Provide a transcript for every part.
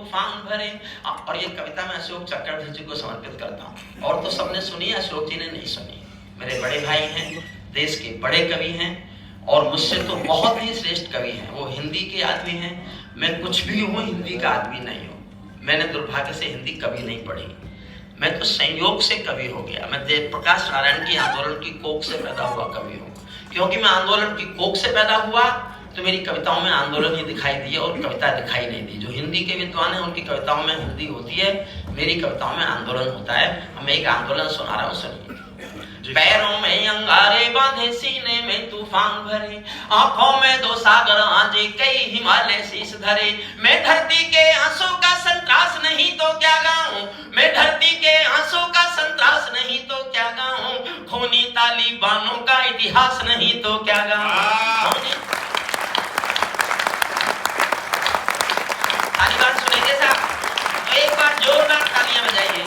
तूफान भरे। और ये कविता मैं अशोक चक्रवर्ती जी को समर्पित करता हूँ। और तो सबने सुनी, अशोक जी ने नहीं सुनी। मेरे बड़े भाई हैं, देश के बड़े कवि हैं और मुझसे तो बहुत ही श्रेष्ठ कवि हैं। वो हिंदी के आदमी हैं, मैं कुछ भी हूँ, हिंदी का आदमी नहीं हूँ। मैंने दुर्भाग्य से हिंदी कभी नहीं पढ़ी, मैं तो संयोग से कवि हो गया। मैं जयप्रकाश नारायण की आंदोलन की कोख से पैदा हुआ कवि हूँ। क्योंकि मैं आंदोलन की कोख से पैदा हुआ तो मेरी कविताओं में आंदोलन ही दिखाई दिए और कविता दिखाई नहीं दी। जो हिंदी के विद्वान हैं उनकी कविताओं में हिंदी होती है, मेरी कविताओं में आंदोलन होता है। मैं एक आंदोलन सुना रहा हूँ, सुनिए। पैरों में अंगारे बांधे, सीने में तूफान भरे, आंखों में दो सागर आजे, कई हिमालय शीश धरे। मैं धरती के आंसू का संतरास नहीं तो क्या गाऊं, मैं धरती के आंसू का संतरास नहीं तो क्या गाऊं, खूनी तालिबानों का इतिहास नहीं तो क्या गाऊं। तालिबान सुनेंगे साहब तो एक बार जोरदार तालियां बजाइए।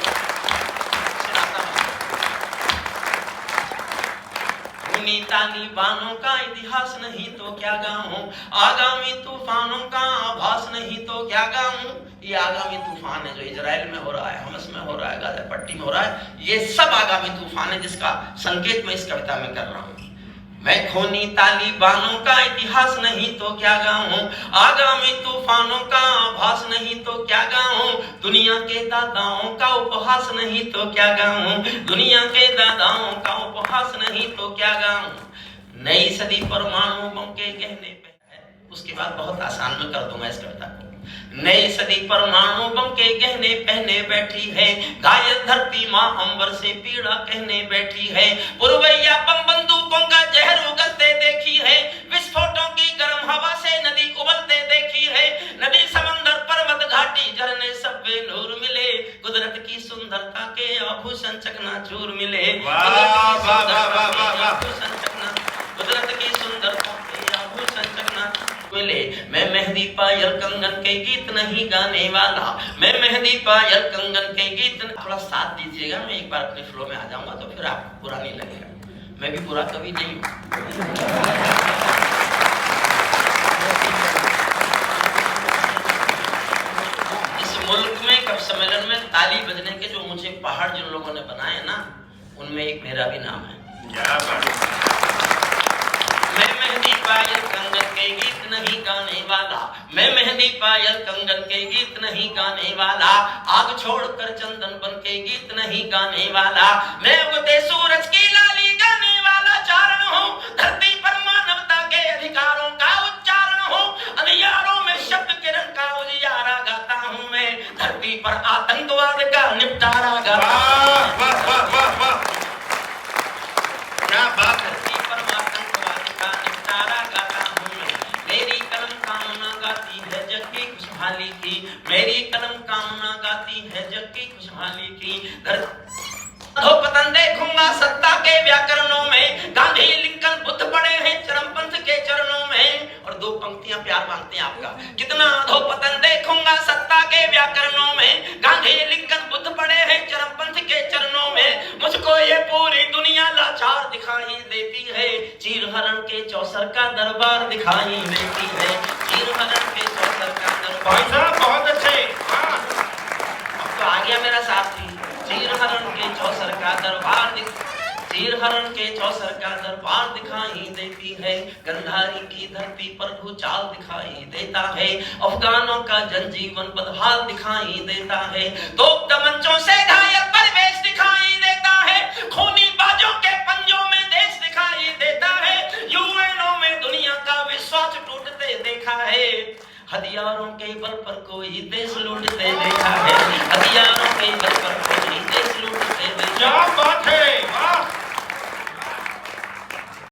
तालिबानों का इतिहास नहीं तो क्या गाऊं, आगामी तूफानों का आभास नहीं तो क्या गाऊं। ये आगामी तूफान है जो इजराइल में हो रहा है, हमस में हो रहा है, गाजा पट्टी में हो रहा है, ये सब आगामी तूफान है जिसका संकेत मैं इस कविता में कर रहा हूं। मैं खूनी तालिबानों का इतिहास नहीं तो क्या गाऊं, आगामी तूफानों का आभास नहीं तो क्या गाऊं, दुनिया के दादाओं का उपहास नहीं तो क्या गाऊं, दुनिया के दादाओं का उपहास नहीं तो क्या गाऊं। नई सदी परमाणु बम के कहने पे है, उसके बाद बहुत आसान में कर दूंगा इस कविता को। नई सदी परमाणु बम के गहने पहने बैठी है, घायल धरती माँ अंबर से पीड़ा कहने बैठी है, पुरवैया बम बंदूकों का जहर उगलते देखी है, विस्फोटों की गर्म हवा से नदी उबलते देखी है, नदी समंदर पर्वत घाटी झरने सब बेनूर मिले, कुदरत की सुंदरता के आभूषण चकनाचूर मिले, कुदरत की सुंदरता के आभूषण चकनाचूर मिले। मैं मेहंदी पायल कंगन के गीत नहीं गाने वाला, मैं मेहंदी पायल कंगन के गीत। थोड़ा साथ दीजिएगा, मैं एक बार अपने फ्लो में आ जाऊंगा तो फिर आपको बुरा नहीं लगेगा। मैं भी बुरा कवि नहीं हूं। इस मुल्क में कवि सम्मेलन में ताली बजने के जो मुझे पहाड़ जिन लोगों ने बनाए ना, उनमें एक मेरा भी नाम है। मैं मेहंदी पायल कंगन के गीत नहीं गाने वाला, मैं मेहंदी पायल कंगन के गीत नहीं गाने वाला, आग छोड़कर चंदन बन के गीत नहीं गाने वाला, मैं उगते सूरज की लाली गाने वाला चारण हूँ, धरती पर मानवता के अधिकारों का उच्चारण हूँ, अंधियारों में शब्द किरण का उजियारा गाता हूँ मैं, धरती पर आतंकवाद का निपटारा गाता हूँ। क्या बात है। मेरी कलम कामना गाती है जग की खुशहाली की। अधोपतन देखूंगा सत्ता के व्याकरणों में, गांधी लिंकन बुद्ध पड़े हैं चरमपंथ के चरणों में। और दो पंक्तियां प्यार मांगते हैं आपका। कितना अधोपतन देखूंगा सत्ता के व्याकरणों में, गांधी लिंकन बुद्ध पड़े हैं चरमपंथ के चरणों में। मुझको ये पूरी दुनिया लाचार दिखाई देती है, चीरहरण के चौसर का दरबार दिखाई देती है, चीरहरण के चौसर का दरबार। बहुत अच्छे, अब तो आ गया मेरा साथी। चीरहरण के चौसर का दरबार चीरहरण के चौसर का दरबार दिखाई देती है, गंधारी की धरती पर भूचाल दिखाई देता है, अफगानों का जनजीवन बदहाल दिखाई देता है, तोप तमंचों से घायल परिवेश दिखाई देता है, खूनी बाजों के पंजों में देश दिखाई देता है, यूएनओ में दुनिया का विश्वास टूटते देखा है, हथियारों के बल पर कोई देश लूटते देखा है, हथियारों